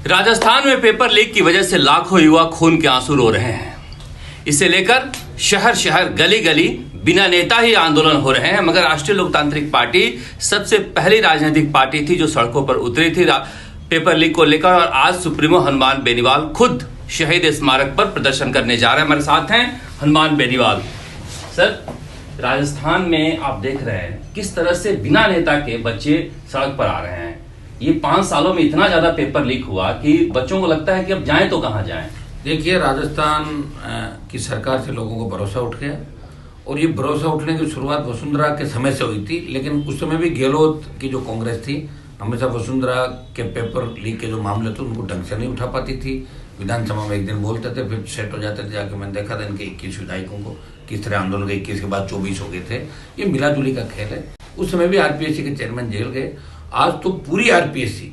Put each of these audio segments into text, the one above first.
राजस्थान में paper leak की वजह से लाखों युवा खून के आंसू रो रहे हैं। इसे लेकर शहर शहर गली गली बिना नेता ही आंदोलन हो रहे हैं। मगर राष्ट्रीय लोकतांत्रिक पार्टी सबसे पहली राजनीतिक पार्टी थी जो सड़कों पर उतरी थी पेपर लीक को लेकर, और आज सुप्रीमो हनुमान बेनीवाल खुद शहीद स्मारक पर प्रदर्शन करने जा रहे हैं। हमारे साथ हैं हनुमान बेनीवाल। सर, राजस्थान में आप देख रहे हैं किस तरह से बिना नेता के बच्चे सड़क पर आ रहे हैं। ये 5 सालों में इतना ज्यादा पेपर लीक हुआ कि बच्चों को लगता है कि अब जाएं तो कहां जाएं। देखिए, राजस्थान की सरकार से लोगों को भरोसा उठ गया, और ये भरोसा उठने की शुरुआत वसुंधरा के समय से हुई थी। लेकिन उस समय भी गहलोत की जो कांग्रेस थी हमेशा वसुंधरा के पेपर लीक के जो मामले थे उनको ढंग से नहीं उठा पाती थी। विधानसभा में एक दिन बोलते थे, फिर सेट हो जाते थे। जाके मैंने देखा था इनके 21 विधायकों को किस तरह आंदोलन के 21 के बाद 24 हो गए थे। ये मिलाजुली का खेल है। उस समय भी आरपीएससी के चेयरमैन जेल गए। आज तो पूरी आरपीएससी,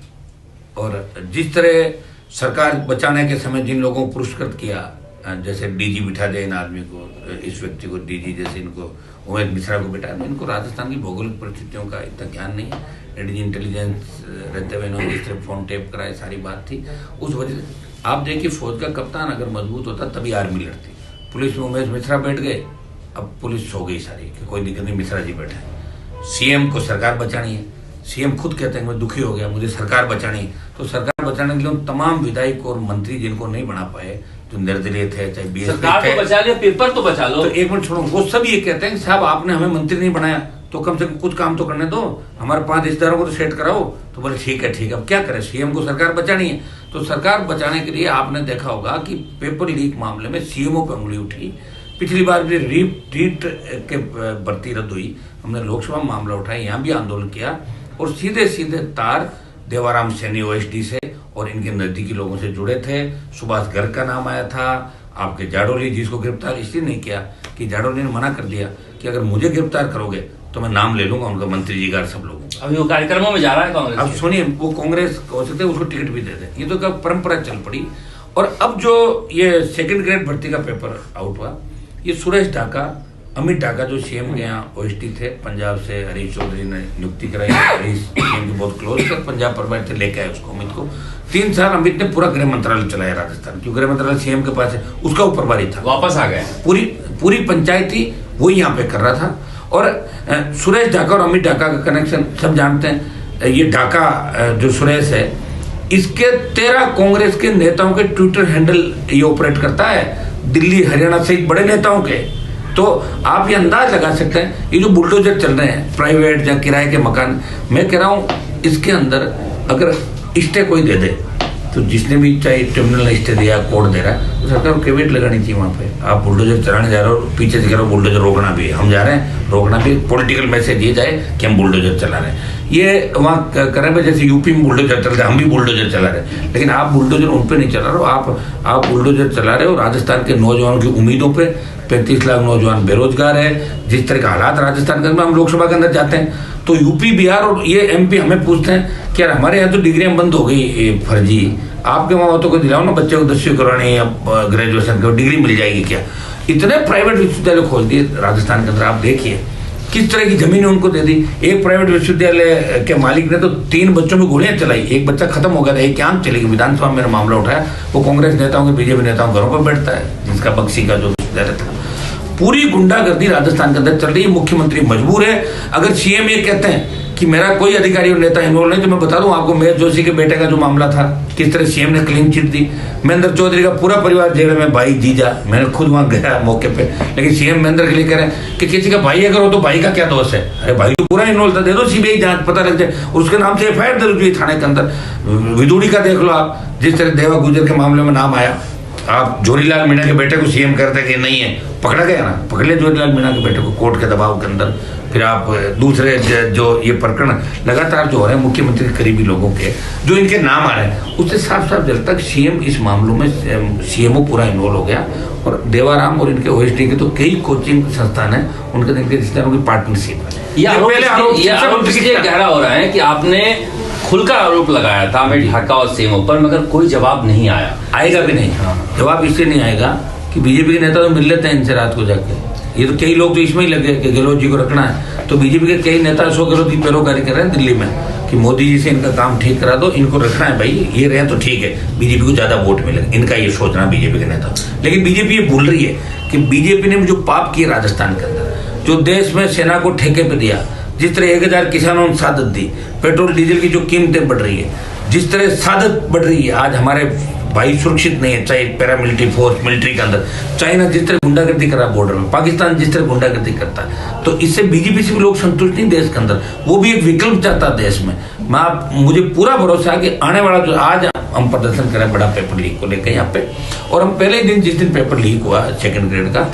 और जिस तरह सरकार बचाने के समय जिन लोगों को पुरस्कृत किया, जैसे डीजी बिठा दे इन आदमी को, इस व्यक्ति को डीजी, जैसे इनको उमेश मिश्रा को बिठा दे। इनको राजस्थान की भौगोलिक परिस्थितियों का इतना ज्ञान नहीं है। एडीजी इंटेलिजेंस रहते हुए इन्होंने इस तरह फोन टेप कराए, सारी बात थी। उस वजह से आप देखिए, फौज का कप्तान अगर मजबूत होता तभी आर्मी लड़ती। पुलिस में उमेश मिश्रा बैठ गए, अब पुलिस सो गई सारी कि कोई दिक्कत नहीं, मिश्रा जी बैठे। सीएम को सरकार बचानी है, सीएम खुद कहते हैं मैं दुखी हो गया, मुझे सरकार बचानी है। तो सरकार बचाने के लिए तमाम विधायक और मंत्री जिनको नहीं बना पाए, जो निर्दलीय थे, चाहे बीएसपी सरकार तो बचा लिया, पेपर तो बचा लो। तो एक मिनट छोड़ो, वो सब ये कहते हैं कि साहब आपने हमें मंत्री नहीं बनाया तो कम से कम कुछ काम तो करने दो, हमारे 5 रिश्तेदारों को तो सेट कराओ। तो बोले ठीक है, अब क्या करें, सीएम को सरकार बचानी है। तो सरकार बचाने के लिए आपने देखा होगा कि पेपर लीक मामले में सीएमओ पर उंगली उठी। पिछली बार भी रीट के भर्ती रद्द हुई, हमने लोकसभा में मामला उठाया, यहाँ भी आंदोलन किया, और सीधे सीधे तार देवाराम सैनी ओएसडी से और इनके नजदीकी लोगों से जुड़े थे। सुभाष गर्ग का नाम आया था, आपके जाडोली, जिसको गिरफ्तार इसलिए नहीं किया कि जाडोली ने मना कर दिया कि अगर मुझे गिरफ्तार करोगे तो मैं नाम ले लूंगा उनका, मंत्री जी का, सब लोगों का। अभी वो कार्यक्रमों में जा रहा है कांग्रेस। अब सुनिए, वो कांग्रेस हो सकते उसको टिकट भी दे दे, ये तो क्या परंपरा चल पड़ी। और अब जो ये सेकंड ग्रेड भर्ती का पेपर आउट हुआ, ये सुरेश ढाका, अमित ढाका जो सीएम के यहाँ ओएसडी थे, पंजाब से हरीश चौधरी ने नियुक्ति कराई। हरीश सीएम के बहुत क्लोज थे, पंजाब पर थे, लेके आए उसको, अमित को। 3 साल अमित ने पूरा गृह मंत्रालय चलाया राजस्थान, क्योंकि गृह मंत्रालय सीएम के पास है, उसका ऊपर प्रभारी था। वापस आ गए, पूरी पंचायती वो यहाँ पे कर रहा था। और सुरेश ढाका और अमित ढाका का कनेक्शन सब जानते हैं। ये ढाका जो सुरेश है, इसके 13 कांग्रेस के नेताओं के ट्विटर हैंडल ये ऑपरेट करता है, दिल्ली हरियाणा सहित बड़े नेताओं के। तो आप ये अंदाज लगा सकते हैं, ये जो बुलडोजर चल रहे हैं प्राइवेट या किराए के मकान, मैं कह रहा हूँ इसके अंदर अगर स्टे कोई दे दे, तो जिसने भी चाहे ट्रिब्यूनल स्टे दिया, कोर्ट दे रहा है, तो सरकार को कैबिनेट लगानी चाहिए वहाँ पे। आप बुलडोजर चलाने जा रहे हो, पीछे से कह रहे हो बुलडोजर रोकना भी है, हम जा रहे हैं रोकना भी, पॉलिटिकल मैसेज दिए जाए कि हम बुलडोजर चला रहे हैं। ये वहाँ कर रहे हैं, जैसे यूपी में बुलडोजर चल रहे हैं, हम भी बुलडोजर चला रहे हैं। लेकिन आप बुलडोजर उन पे नहीं चला रहे हो, आप बुलडोजर चला रहे हो राजस्थान के नौजवानों की उम्मीदों पे। 35 लाख नौजवान बेरोजगार है। जिस तरह के हालात राजस्थान के अंदर, हम लोकसभा के अंदर जाते हैं तो यूपी, बिहार और ये एमपी हमें पूछते हैं कि यार हमारे यहाँ तो डिग्रियां बंद हो गई फर्जी, आपके वहाँ तो कोई दिलाओ ना, बच्चे को 10वीं करानी या ग्रेजुएशन की डिग्री मिल जाएगी क्या। इतने प्राइवेट विश्वविद्यालय खोल दिए राजस्थान के अंदर। आप देखिए किस तरह की जमीनें उनको दे दी। एक प्राइवेट विश्वविद्यालय के मालिक ने तो 3 बच्चों में गोलियां चलाई, एक बच्चा खत्म हो गया था, एक आंख चलेगी। विधानसभा में मामला उठाया, वो कांग्रेस नेताओं के, बीजेपी नेताओं घरों पर बैठता है, जिसका बक्सी का जो विश्वविद्यालय था। पूरी गुंडागर्दी राजस्थान के अंदर चल रही है। मुख्यमंत्री मजबूर है। अगर सीएम ये कहते हैं कि मेरा कोई अधिकारी और नेता इन्वॉल्व नहीं, तो मैं बता दूं आपको, महेश जोशी के बेटे का जो मामला था, किस तरह सीएम ने क्लीन चिट दी। महेंद्र चौधरी का पूरा परिवार जेल में, भाई जीजा, मैंने खुद वहां गया मौके पे। लेकिन सीएम महेंद्र के लिए कह रहे हैं कि किसी का भाई अगर हो तो भाई का क्या दोष है। अरे भाई तो पूरा इन्वॉल्व था, दे दो सीबीआई जांच, पता लग जाए, उसके नाम से एफआईआर दर्ज हुई थाने के अंदर। विदुड़ी का देख लो आप, जिस तरह देवा गुजर के मामले में नाम आया, आप जोरीलाल मीणा के बेटे को सीएम करते कि नहीं है, पकड़ा गया ना, पकड़ लिया जोरीलाल मीणा के बेटे को कोर्ट के दबाव के अंदर। फिर आप दूसरे जो ये प्रकरण लगातार जो हो रहे हैं मुख्यमंत्री के करीबी लोगों के, जो इनके नाम आ रहे हैं, उससे साफ साफ जलता है सीएम इस मामलों में सीएमओ पूरा इन्वॉल्व हो गया। और देवाराम और इनके ओएसडी के तो कई कोचिंग संस्थान है, उनके रिश्तेदारों की पार्टनरशिप है। ये आरोप इसलिए गहरा हो रहा है कि आपने खुलकर आरोप लगाया था अमित ढाका और सीएमओ पर, मगर कोई जवाब नहीं आया, आएगा भी नहीं। जवाब इसलिए नहीं आएगा कि बीजेपी के नेता तो मिल लेते हैं इनसे रात को जाके। ये तो कई लोग तो इसमें ही लगे कि गहलोत जी को रखना है, तो बीजेपी के कई नेता अशोक गहलोत की पैरोकारी कर रहे हैं दिल्ली में कि मोदी जी से इनका काम ठीक करा दो, इनको रखना है भाई, ये रहे तो ठीक है, बीजेपी को ज्यादा वोट मिलेगा, इनका ये सोचना बीजेपी के नेता। लेकिन बीजेपी ये भूल रही है कि बीजेपी ने जो पाप किया राजस्थान के अंदर, जो देश में सेना को ठेके पे दिया, जिस तरह 1000 किसानों ने सादत दी, पेट्रोल डीजल की जो कीमतें बढ़ रही है, जिस तरह सादत बढ़ रही है, आज हमारे भाई सुरक्षित नहीं है, चाहे पैरामिलिट्री फोर्स, मिलिट्री के अंदर। चाइना जिस तरह गुंडागर्दी कर रहा है बॉर्डर में, पाकिस्तान जिस तरह गुंडागर्दी करता है, तो इससे बीजेपी से भी लोग संतुष्ट नहीं देश के अंदर, वो भी एक विकल्प चाहता है देश में। मुझे पूरा भरोसा है कि आने वाला जो आज हम प्रदर्शन करें बड़ा पेपर लीक को लेकर यहाँ पे, और हम पहले दिन जिस दिन पेपर लीक हुआ 2nd ग्रेड का,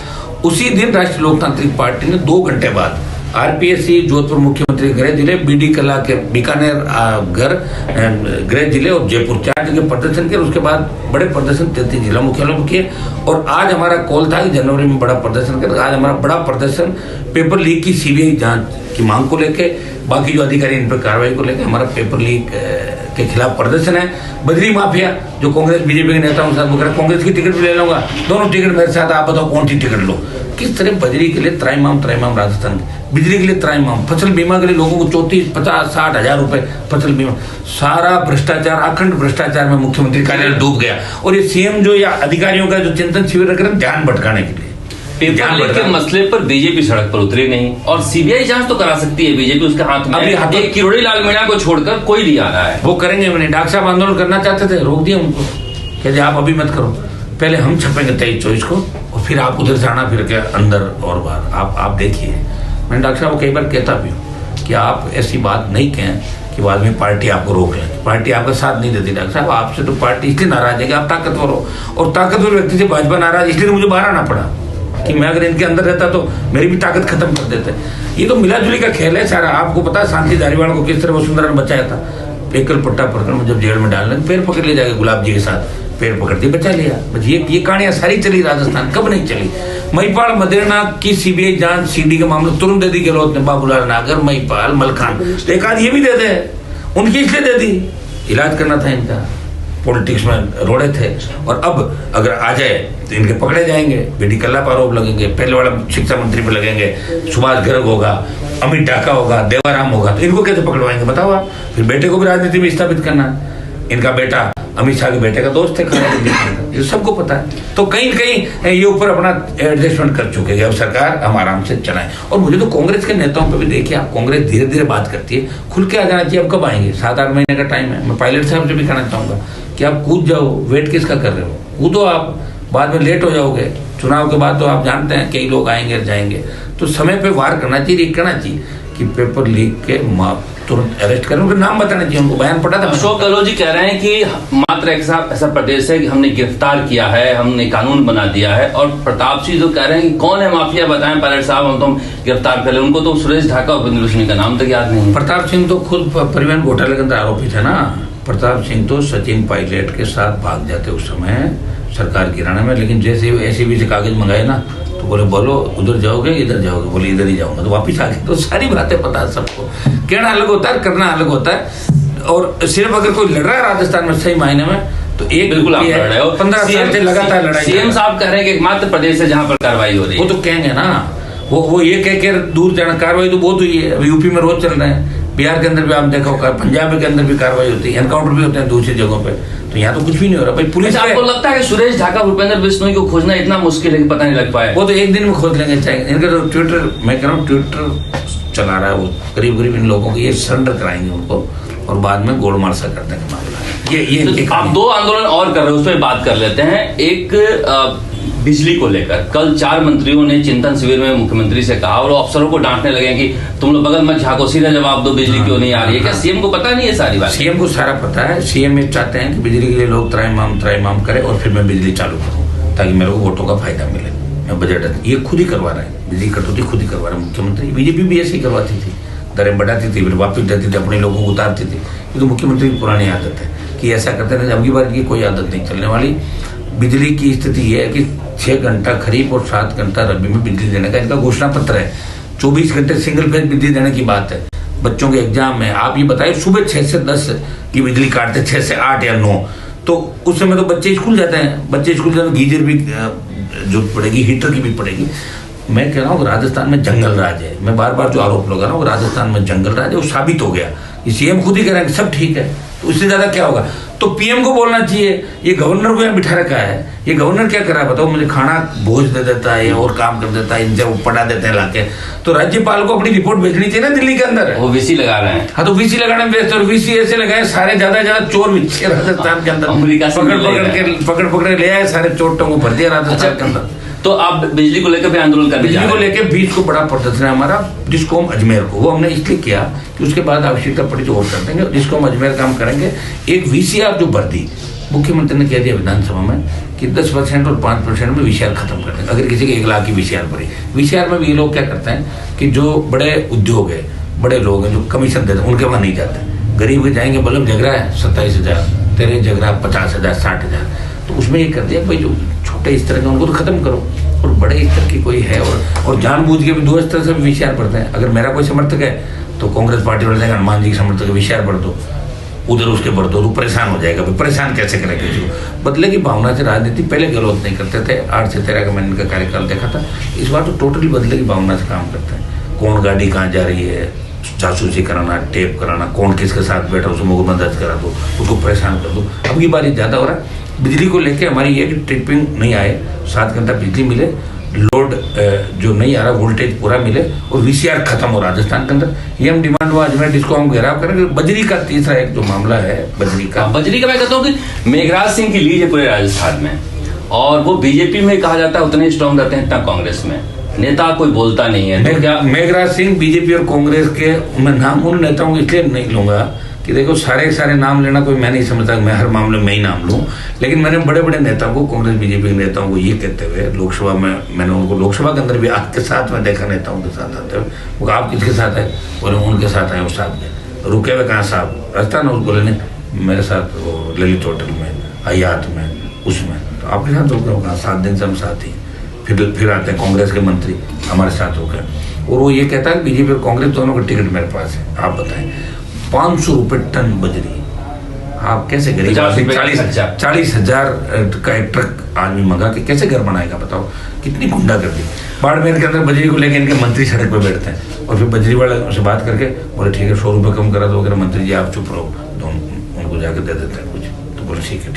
उसी दिन राष्ट्रीय लोकतांत्रिक पार्टी ने 2 घंटे बाद आरपीएससी जोधपुर मुख्यमंत्री गृह जिले, बीडी कला के बीकानेर घर गृह जिले और जयपुर 4 जगह प्रदर्शन किया। उसके बाद बड़े प्रदर्शन 33 जिला मुख्यालयों में किए, और आज हमारा कॉल था कि जनवरी में बड़ा प्रदर्शन करें। आज हमारा बड़ा प्रदर्शन पेपर लीक की सीबीआई जांच की मांग को लेके, बाकी जो अधिकारी इन पर कार्रवाई को लेकर हमारा पेपर लीक के खिलाफ प्रदर्शन है। बजरी माफिया जो कांग्रेस बीजेपी के नेताओं के साथ वो कांग्रेस की टिकट भी ले लूंगा, दोनों टिकट मेरे साथ, आप बताओ कौन सी टिकट लो। किस तरह बजरी के लिए त्राईमाम राजस्थान, बिजली के लिए त्राईमाम, फसल बीमा के लिए लोगों को 34, 50, 60 हजार रुपए फसल बीमा, सारा भ्रष्टाचार, अखंड भ्रष्टाचार में मुख्यमंत्री कार्यालय डूब गया। और ये सीएम जो या अधिकारियों का जो चिंतन शिविर रख रहे हैं ध्यान भटकाने के लिए, पेपर लीक के मसले पर बीजेपी सड़क पर उतरी नहीं, और सीबीआई जांच तो करा सकती है बीजेपी, उसके हाथ में एक किरोड़ी लाल मीणा को छोड़कर कोई नहीं आ रहा है। वो करेंगे, मैंने डॉक्टर साहब आंदोलन करना चाहते थे, रोक दिया उनको, कहते आप अभी मत करो, पहले हम छपेंगे 23-24 को, और फिर आप उधर से आना, फिर क्या अंदर और बाहर आप देखिए। मैंने डॉक्टर साहब को कई बार कहता भी हूँ कि आप ऐसी बात नहीं कहें कि बाद में पार्टी आपको रोक ले, पार्टी आपका साथ नहीं देती। डॉक्टर साहब आपसे तो पार्टी इसलिए नाराज है कि आप ताकतवर हो, और ताकतवर व्यक्ति से भाजपा नाराज, इसलिए मुझे बाहर आना पड़ा कि मैं अगर इनके अंदर रहता तो मेरी भी ताकत खत्म कर देते। ये तो मिलाजुली का खेल है सारा। आपको पता है शांति धारीवाल को किस तरह वसुंधरा ने बचाया था, एकल पट्टा प्रकरण में जब जेल में डालने, पैर पकड़ ले जाके गुलाब जी के साथ पैर पकड़ दिए, बचा लिया। बस ये कहानियां सारी चली राजस्थान, कब नहीं चली। महिपाल मदेरना की सीबीआई जांच सीडी का मामला तुरंत दे दी गहलोत ने, बाबूलाल नागर, महिपाल, मलखान, एक आध ये भी दे दे, उनकी इसलिए दे दी, इलाज करना था इनका, पॉलिटिक्स में रोड़े थे। और अब अगर आ जाए तो इनके पकड़े जाएंगे, बीडी कल्ला पर आरोप लगेंगे, पहले वाला शिक्षा मंत्री पर लगेंगे, सुभाष गर्ग होगा, अमित डाका होगा, देवाराम होगा, तो इनको कैसे पकड़वाएंगे बताओ आप। फिर बेटे को भी राजनीति में स्थापित करना, इनका बेटा अमित शाह के बेटे का दोस्त है, ये सबको पता है। तो कहीं कहीं ये ऊपर अपना एडजस्टमेंट कर चुके हैं, अब सरकार हम आराम से चलाएं। और मुझे तो कांग्रेस के नेताओं पे भी देखिए, आप कांग्रेस धीरे धीरे बात करती है, खुल के आ जाना चाहिए। अब कब आएंगे, 7-8 महीने का टाइम है। मैं पायलट साहब से भी कहना चाहूंगा कि आप कूद जाओ, वेट किसका कर रहे हो, कूदो, आप बाद में लेट हो जाओगे। चुनाव के बाद तो आप जानते हैं कई लोग आएंगे जाएंगे, तो समय पे वार करना चाहिए, कहना चाहिए कि पेपर लीक के तुरंत अरेस्ट करें, उनका नाम बताना चाहिए, उनको बयान पड़ा था। अशोक गहलोत जी कह रहे हैं कि मात्र एक ऐसा प्रदेश है कि हमने गिरफ्तार किया है, हमने कानून बना दिया है, और प्रताप सिंह जो कह रहे हैं कि कौन है माफिया बताएं पायलट साहब, हम तो गिरफ्तार कर ले। उनको तो सुरेश ढाका और उपेंद्र सिंह का नाम तक याद नहीं। प्रताप सिंह तो खुद परिवहन घोटाले के अंदर आरोपी थे ना। प्रताप सिंह तो सचिन पायलट के साथ भाग जाते उस समय सरकार गिराने में, लेकिन जैसे एसीबी से कागज मंगाए ना, तो बोले बोलो उधर जाओगे इधर जाओगे, बोले इधर ही जाऊंगा, तो वापिस आ गए। तो सारी बातें पता है सबको, कहना अलग होता है, करना अलग होता है। और सिर्फ अगर कोई लड़ रहा है राजस्थान में सही मायने में, तो एक बिल्कुल आप लड़ रहे हो, 15 साल से लगातार लड़ाई। सीएम साहब कह रहे हैं कि एकमात्र प्रदेश है जहां पर कार्रवाई हो रही है। वो तो कहेंगे ना, वो ये कह के दूर जाना, कार्रवाई तो बहुत हुई है, अभी यूपी में रोज चल रहे हैं, बिहार के अंदर भी आप देखा होगा, पंजाब के अंदर भी कार्रवाई होती है, एनकाउंटर भी होते हैं दूसरी जगहों पे। तो यहाँ तो कुछ भी नहीं हो रहा भाई। पुलिस आपको लगता है कि सुरेश ढाका भूपेंद्र बिश्नोई को खोजना इतना मुश्किल है कि पता नहीं लग पाया? वो तो एक दिन में खोज लेंगे, चाहे इनका तो ट्विटर, मैं कह रहा हूँ ट्विटर चला रहा है वो, करीब करीब इन लोगों को ये सरेंडर कराएंगे उनको, और बाद में गोलमाल सा कर देंगे मामला। ये तो आप 2 आंदोलन और कर रहे हो, उसमें बात कर लेते हैं। एक बिजली को लेकर कल 4 मंत्रियों ने चिंतन शिविर में मुख्यमंत्री से कहा, और अफसरों को डांटने लगे कि तुम लोग बगल मत झांको, सीधा जवाब दो, बिजली क्यों नहीं आ रही है। क्या सीएम को पता नहीं है सारी बात? सीएम को सारा पता है। सीएम ये चाहते हैं कि बिजली के लिए लोग त्राईमाम करें, और फिर मैं बिजली चालू करूँ ताकि मेरे को वोटों का फायदा मिले। मैं बजट ये खुद ही करवा रहे हैं, बिजली कटौती खुद ही करवा रहे हैं मुख्यमंत्री। बीजेपी भी ऐसे ही करवाती थी, दरें बढ़ाती थी, फिर वापिस देती थी, अपने लोगों को उतारती थी। ये तो मुख्यमंत्री की पुरानी आदत है कि ऐसा करते रहे। अबकी बार की कोई आदत नहीं चलने वाली। बिजली की स्थिति ये है कि 6 घंटा खरीफ और 7 घंटा रबी में बिजली देने का इनका घोषणा पत्र है। 24 घंटे सिंगल फेज बिजली देने की बात है। बच्चों के एग्जाम में आप ये बताइए, सुबह 6 से 10 की बिजली काटते, 6 से 8 या 9, तो उस समय तो बच्चे स्कूल जाते हैं, बच्चे स्कूल जाते हैं, गीजर भी जो पड़ेगी, हीटर की भी पड़ेगी। मैं कह रहा हूँ राजस्थान में जंगल राज है। मैं बार बार जो आरोप लगा रहा हूँ राजस्थान में जंगल राज है, वो साबित हो गया। ये सीएम खुद ही कह रहे हैं कि सब ठीक है, तो उससे ज्यादा क्या होगा? तो पीएम को बोलना चाहिए। ये गवर्नर को यहाँ बिठा रखा है, ये गवर्नर क्या कर रहा है बताओ मुझे? खाना भोज दे देता है और काम कर देता है, इनसे वो पढ़ा देते हैं लाके। तो राज्यपाल को अपनी रिपोर्ट भेजनी चाहिए ना दिल्ली के अंदर। वो वीसी लगा रहे हैं। हाँ, तो वीसी लगाने में व्यस्त, और वीसी ऐसे लगाए सारे ज्यादा चोर वीसी राजस्थान के अंदर अमेरिका से पकड़ ले आए, सारे चोटों को भर दिया राजस्थान के अंदर। तो आप बिजली को लेकर भी आंदोलन कर बिजली को लेकर 20 को बड़ा प्रदर्शन है हमारा, जिसको हम अजमेर को, वो हमने इसलिए किया कि उसके बाद आवश्यकता पड़ी तो और कर देंगे, जिसको हम अजमेर काम करेंगे। एक वीसीआर जो भर दी, मुख्यमंत्री ने कह दिया विधानसभा में कि 10% और 5% में वीसीआर खत्म कर देंगे। अगर किसी के 1 लाख की वीसीआर पड़ी, वीसीआर में भी ये लोग क्या करते हैं कि जो बड़े उद्योग है, बड़े लोग हैं जो कमीशन देते हैं, उनके वहाँ नहीं जाते। गरीब के जाएंगे, बलम जग रहा है 27,000, तेरे जग रहा है 50,000, 60,000, तो उसमें ये कर दिया भाई जो छोटे स्तर के उनको तो खत्म करो, और बड़े स्तर की कोई है और जानबूझ के भी 2 स्तर से भी वीसीआर पढ़ते हैं। अगर मेरा कोई समर्थक है तो कांग्रेस पार्टी वाले जाएंगे हनुमान जी के समर्थक का वीसीआर पढ़ दो, उधर उसके बढ़ दो, तो परेशान हो जाएगा। परेशान कैसे करें किसी को? बदले की भावना से राजनीति पहले गलत नहीं करते थे, 8 से 13 का मैंने इनका कार्यकाल देखा था। इस बार तो टोटली बदले की भावना से काम करते हैं। कौन गाड़ी कहाँ जा रही है, जासूसी कराना, टेप कराना, कौन किसके साथ बैठा उसको मुकदमा दर्ज करा दो, उसको परेशान कर दो। अब की बारी ज़्यादा हो रहा है। बिजली को लेके हमारी ये कि ट्रिपिंग नहीं आए, 7 घंटा बिजली मिले, लोड जो नहीं आ रहा वोल्टेज पूरा मिले, और वीसीआर खत्म हो राजस्थान के अंदर। ये हम डिमांड हुआ अजमेर, जिसको हम घेराव करेंगे। बजरी का तीसरा एक जो मामला है बजरी का मैं कहता हूँ कि मेघराज सिंह की लीड है पूरे राजस्थान में, और वो बीजेपी में कहा जाता है उतने स्ट्रांग रहते हैं इतना कांग्रेस में नेता कोई बोलता नहीं है। तो क्या मेघराज सिंह बीजेपी और कांग्रेस के, मैं नाम उन नेताओं को इसलिए नहीं लूंगा कि देखो सारे नाम लेना कोई मैं नहीं समझता मैं हर मामले में ही नाम लूं, लेकिन मैंने बड़े बड़े नेताओं को, कांग्रेस बीजेपी के नेताओं को ये कहते हुए लोकसभा में, मैंने उनको लोकसभा के अंदर भी आपके साथ में देखा, नेताओं के साथ आते हुए। वो आप किसके साथ है? बोले उनके साथ आए, वो साहब में रुके हुए कहाँ साहब रास्ता ना, बोले नहीं मेरे साथ वो ललित होटल में, हयात में, उसमें। तो आपके साथ रुके हो कहाँ? 7 दिन से हम साथ ही। फिर आते हैं कांग्रेस के मंत्री हमारे साथ हो गए, और वो ये कहता है बीजेपी और कांग्रेस दोनों का टिकट मेरे पास है। आप बताएं 500 रुपये टन बजरी, आप कैसे गरीब 40,000 का एक ट्रक आदमी मंगा के कैसे घर बनाएगा बताओ? कितनी गुंडागर्दी। बाड़मेर के अंदर बजरी को लेकर इनके मंत्री सड़क पे बैठते हैं, और फिर बजरी वाले से बात करके बोले ठीक है 100 रुपये कम करा दो, अगर मंत्री जी आप चुप रहो, तो उनको जाकर दे देते हैं कुछ, तो बोले ठीक है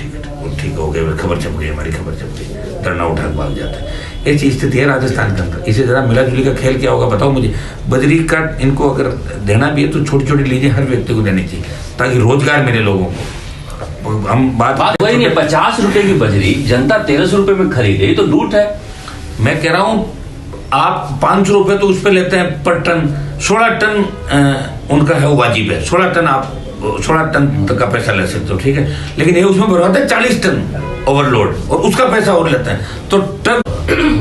ठीक हो गया, खबर छप गई, हमारी खबर छप गई, धरना उठा के भाग जाते हैं। ऐसी स्थिति है राजस्थान के अंदर। इसे जरा मिला जुली का खेल क्या होगा बताओ मुझे? बजरी का इनको अगर देना भी है तो छोटी छोटी लीजिए, हर व्यक्ति को देनी चाहिए ताकि रोजगार मिले लोगों को। हम बात वही नहीं, 50 रुपए की बजरी जनता 1300 रुपए में खरीदे, तो लूट है। मैं कह रहा हूँ आप 500 रुपए तो उस पर लेते हैं पर टन, 16 टन उनका है, वो वाजिब है। 16 टन आप 16 टन तक का पैसा ले सकते हो, ठीक है, लेकिन ये उसमें भरवाते हैं 40 टन ओवरलोड, और उसका पैसा और लेते हैं। तो टन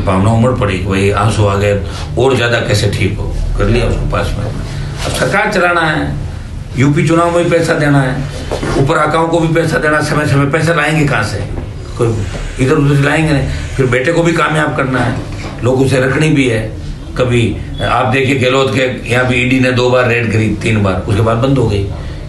भावना उमड़ पड़ी, वही आंसू आ गए, और ज्यादा कैसे ठीक हो, कर लिया उसको पास में। अब सरकार चलाना है, यूपी चुनाव में भी पैसा देना है, ऊपर आकाओं को भी पैसा देना, समय पैसा लाएंगे कहाँ से? कोई इधर उधर से लाएंगे नहीं। फिर बेटे को भी कामयाब करना है, लोगों से रखनी भी है। कभी आप देखिए गहलोत के यहाँ भी ईडी ने 2 बार रेड करी, 3 बार, उसके बाद बंद हो गई।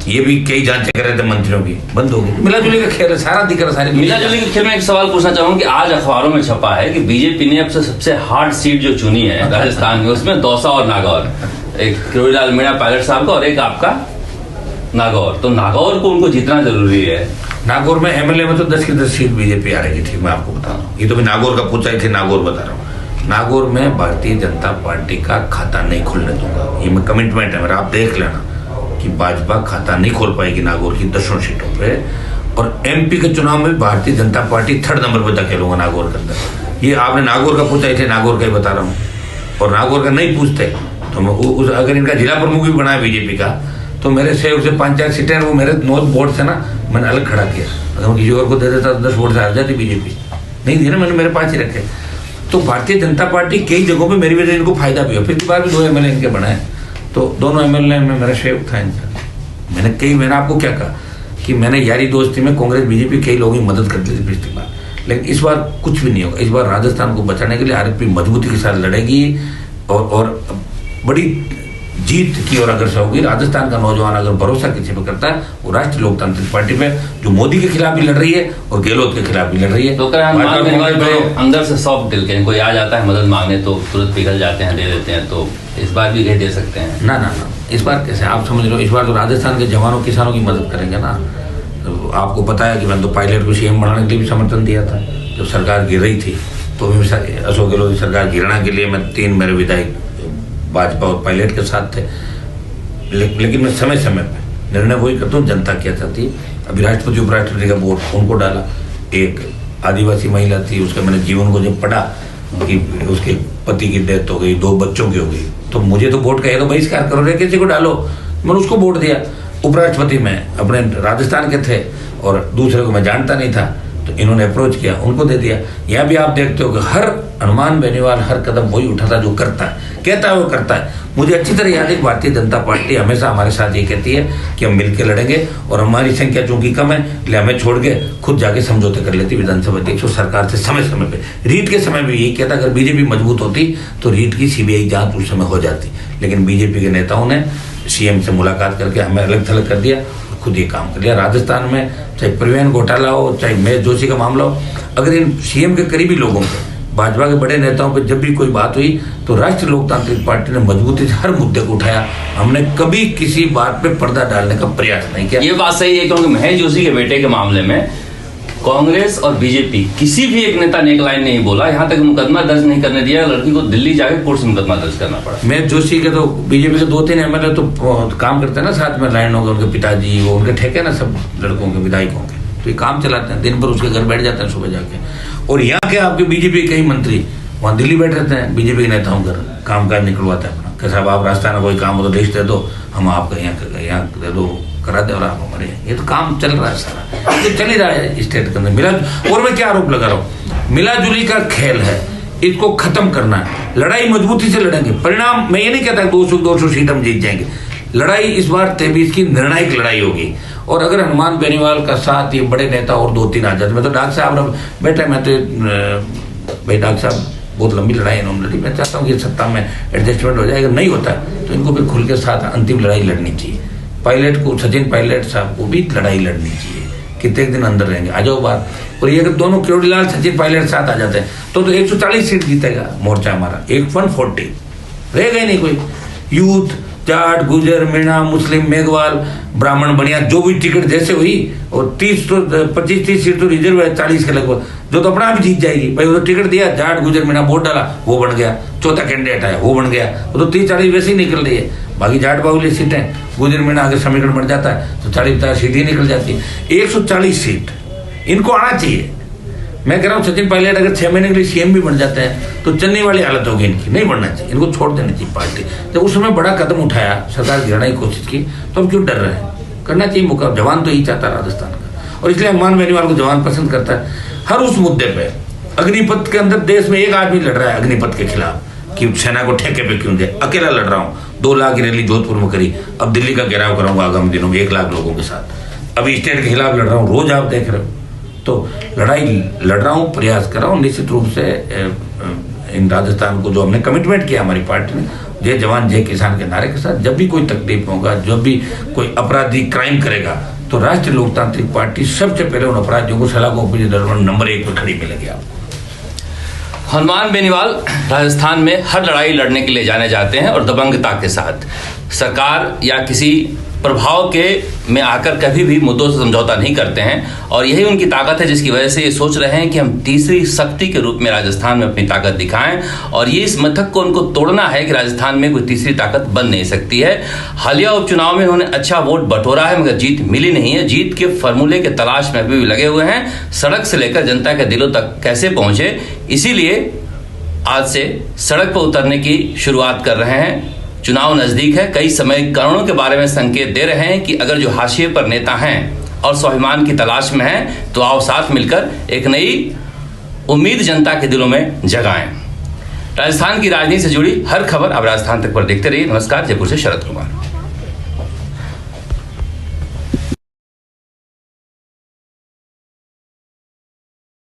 ये भी कई जांचें कर रहे थे मंत्रियों की, बंद हो गई। मिला जुली का खेल है, सारा दिख रहा, सारी मिला जुली के खेल में एक सवाल पूछना चाहूंगा कि आज अखबारों में छपा है कि बीजेपी ने अब से सबसे हार्ड सीट जो चुनी है राजस्थान में, उसमें दौसा और नागौर, एक किरोड़ीलाल मीणा पायलट साहब का और एक आपका नागौर। तो नागौर को उनको जीतना जरूरी है। नागौर में एमएलए में तो 10 की 10 सीट बीजेपी आ रही थी, मैं आपको बता रहा हूँ। ये तो भी नागौर का पूछा ही थे, नागौर बता रहा हूँ। नागौर में भारतीय जनता पार्टी का खाता नहीं खुलने दूंगा, ये मैं कमिटमेंट है मेरा, आप देख लेना कि भाजपा खाता नहीं खोल पाएगी नागौर की 10 सीटों पे। और एमपी के चुनाव में Bharatiya Janata party 3rd number पर धकेलूंगा नागौर के अंदर। ये आपने नागौर का पूछा, इसे नागौर का ही बता रहा हूँ। और नागौर का नहीं पूछते तो अगर इनका जिला प्रमुख भी बना है बीजेपी का, तो मेरे से 5-4 सीटें वो मेरे 9 वोट से ना मैंने अलग खड़ा किया। अगर मैं किसी और को दे देता तो 10 वोट से हार जाती बीजेपी, नहीं दिए ना, मैंने मेरे 5 ही रखे। तो भारतीय जनता पार्टी कई जगहों पे मेरी वजह से इनको फायदा भी हो। पिछली बार भी 2 एमएलए इनके बनाए, तो दोनों एमएलए में मेरा शेयर था इनका। मैंने आपको क्या कहा कि मैंने यारी दोस्ती में कांग्रेस बीजेपी कई लोगों की मदद करती थी पिछली बार, लेकिन इस बार कुछ भी नहीं होगा। इस बार राजस्थान को बचाने के लिए आरएसपी मजबूती के साथ लड़ेगी और बड़ी जीत की ओर अग्रसर होगी। राजस्थान का नौजवान अगर भरोसा किसी पे करता है वो राष्ट्रीय लोकतांत्रिक पार्टी पे, जो मोदी के खिलाफ भी लड़ रही है और गहलोत के खिलाफ भी लड़ रही है। तो अंदर से सॉफ्ट दिल के, कोई आ जाता है मदद मांगने तो तुरंत पिघल जाते हैं, दे देते हैं, तो इस बार भी दे सकते हैं। ना ना ना, इस बार कैसे आप समझ रहे हो? इस बार तो राजस्थान के जवानों किसानों की मदद करेंगे ना। तो आपको पता है कि मैंने तो पायलट को सीएम बनाने के लिए भी समर्थन दिया था जब सरकार गिर रही थी। तो अशोक गहलोत की सरकार गिरने के लिए मैं 3 मेरे विधायक भाजपा और पायलट के साथ थे। लेकिन मैं समय समय पे निर्णय वही करता हूँ जनता क्या चाहती है। अभी राष्ट्रपति उपराष्ट्रपति का वोट उनको डाला। एक आदिवासी महिला थी, उसका मैंने जीवन को जब पढ़ा कि उसके पति की डेथ हो गई, 2 बच्चों की हो गई, तो मुझे तो वोट का बहिष्कार करो रे, किसी को डालो। मैंने उसको वोट दिया। उपराष्ट्रपति में अपने राजस्थान के थे और दूसरे को मैं जानता नहीं था, तो इन्होंने अप्रोच किया, उनको दे दिया। यहाँ भी आप देखते हो कि हर हनुमान बेनीवाल हर कदम वही उठाता जो करता है, कहता है वो करता है। मुझे अच्छी तरह याद है भारतीय जनता पार्टी हमेशा हमारे साथ ये कहती है कि हम मिलकर लड़ेंगे, और हमारी संख्या चूंकि कम है इसलिए हमें छोड़ के खुद जाके समझौते कर लेती विधानसभा अध्यक्ष और सरकार से समय समय पे। रीट के समय भी यही कहता, अगर बीजेपी मजबूत होती तो रीट की सीबीआई जांच उस समय हो जाती। लेकिन बीजेपी के नेताओं ने सीएम से मुलाकात करके हमें अलग थलग कर दिया, खुद ये काम कर लिया। राजस्थान में चाहे परिवहन घोटाला हो, चाहे महेश जोशी का मामला हो, अगर इन सीएम के करीबी लोगों पे, भाजपा के बड़े नेताओं पे जब भी कोई बात हुई तो राष्ट्रीय लोकतांत्रिक पार्टी ने मजबूती से हर मुद्दे को उठाया। हमने कभी किसी बात पे पर्दा डालने का प्रयास नहीं किया। ये बात सही है, क्योंकि महेश जोशी के बेटे के मामले में कांग्रेस और बीजेपी किसी भी एक नेता ने एक लाइन नहीं बोला, यहाँ तक मुकदमा दर्ज नहीं करने दिया। लड़की को दिल्ली जाके कोर्ट से मुकदमा दर्ज करना पड़ा। महेश जोशी के तो बीजेपी के 2-3 एमएलए तो काम करते हैं ना साथ में, लाइन हो गए उनके पिताजी, वो उनके ठेके ना सब लड़कों के विधायकों के, तो ये काम चलाते हैं। दिन भर उसके घर बैठ जाते हैं सुबह जाके। और यहाँ के आपके बीजेपी के कई मंत्री वहाँ दिल्ली बैठ रहते हैं, बीजेपी के नेताओं का काम काज निकलवाता है अपना कि साहब आप राजस्थान में कोई काम हो तो लिस्ट दे दो, हम आपका यहाँ दे दो, करा दे और आप हमारे। ये तो काम चल रहा है सारा, ये चल ही रहा है स्टेट के अंदर। मिला, और मैं क्या आरोप लगा रहा हूँ, मिलाजुली का खेल है, इसको खत्म करना है। लड़ाई मजबूती से लड़ेंगे, परिणाम मैं ये नहीं कहता 200 सीट हम जीत जाएंगे। लड़ाई इस बार 23 की निर्णायक लड़ाई होगी। और अगर हनुमान बेनीवाल का साथ ये बड़े नेता और 2-3 आ जाते, मैं तो डॉक्टर साहब बैठे, मैं तो भाई डॉक्टर साहब बहुत लंबी लड़ाई इन्होंने लड़ी, मैं चाहता हूँ कि सत्ता में एडजस्टमेंट हो जाएगा। नहीं होता तो इनको भी खुल के साथ अंतिम लड़ाई लड़नी चाहिए। पायलट को, सचिन पायलट साहब को भी लड़ाई लड़नी चाहिए। कितने दिन अंदर रहेंगे, आ जाओ बाहर। और ये अगर दोनों केवड़ीलाल सचिन पायलट साथ आ जाते हैं तो 140 सीट जीतेगा मोर्चा हमारा। 140 रहेगा ही नहीं कोई। यूथ, जाट, गुजर, मीणा, मुस्लिम, मेघवाल, ब्राह्मण, बनिया, जो भी टिकट जैसे हुई, और 25-30 सीट तो रिजर्व है 40 के लगभग, जो तो अपना आप जीत जाएगी भाई। वो तो टिकट दिया, जाट गुजर मीणा वोट डाला, वो बन गया। चौथा कैंडिडेट आया, वो बन गया। वो तो 30-40 वैसे ही निकल रही है। बाकी जाट बाहुल्य सीटें, गुजर मीणा अगर समीकरण बन जाता है तो 40-50 सीट ही निकल जाती है। 140 सीट इनको आना चाहिए। मैं कह रहा हूँ सचिन पायलट अगर 6 महीने के लिए सीएम भी बन जाते हैं तो चलने वाली हालत होगी इनकी, नहीं बनना चाहिए, इनको छोड़ देनी चाहिए पार्टी। जब उस समय बड़ा कदम उठाया, सरकार गिराने की कोशिश की, तो अब क्यों डर रहे हैं? करना चाहिए मुकाबला। जवान तो यही चाहता है राजस्थान का, और इसलिए हनुमान बेनीवाल को जवान पसंद करता है। हर उस मुद्दे पे अग्निपथ के अंदर देश में एक आदमी लड़ रहा है अग्निपथ के खिलाफ कि सेना को ठेके पे क्यों दे। अकेला लड़ रहा हूँ। 2 लाख की रैली जोधपुर में करी, अब दिल्ली का घेराव कराऊंगा आगामी दिनों में 1 लाख लोगों के साथ। अभी स्टेट के खिलाफ लड़ रहा हूँ, रोज आप देख रहे हो। तो लड़ाई लड़ रहा हूँ, प्रयास कर रहा हूँ। निश्चित रूप से इन राजस्थान को जो हमने कमिटमेंट किया हमारी पार्टी ने, जय जवान जय किसान के नारे के साथ, जब भी कोई तकलीफ होगा, जब भी कोई अपराधी क्राइम करेगा, तो राष्ट्रीय लोकतांत्रिक पार्टी सबसे पहले उन अपराधियों को सलाखों पे नंबर 1 पर खड़ी मिलेगी। आपको हनुमान बेनीवाल राजस्थान में हर लड़ाई लड़ने के लिए जाने जाते हैं और दबंगता के साथ। सरकार या किसी प्रभाव के में आकर कभी भी मुद्दों से समझौता नहीं करते हैं, और यही उनकी ताकत है जिसकी वजह से ये सोच रहे हैं कि हम तीसरी शक्ति के रूप में राजस्थान में अपनी ताकत दिखाएं। और ये इस मथक को उनको तोड़ना है कि राजस्थान में कोई तीसरी ताकत बन नहीं सकती है। हालिया उपचुनाव में उन्होंने अच्छा वोट बटोरा है, मगर जीत मिली नहीं है। जीत के फॉर्मूले के तलाश में अभी भी लगे हुए हैं। सड़क से लेकर जनता के दिलों तक कैसे पहुंचे, इसीलिए आज से सड़क पर उतरने की शुरुआत कर रहे हैं। चुनाव नजदीक है, कई समीकरणों के बारे में संकेत दे रहे हैं कि अगर जो हाशिए पर नेता हैं और स्वाभिमान की तलाश में हैं, तो आओ साथ मिलकर एक नई उम्मीद जनता के दिलों में जगाएं। राजस्थान की राजनीति से जुड़ी हर खबर अब राजस्थान तक पर देखते रहिए। नमस्कार, जयपुर से शरद कुमार।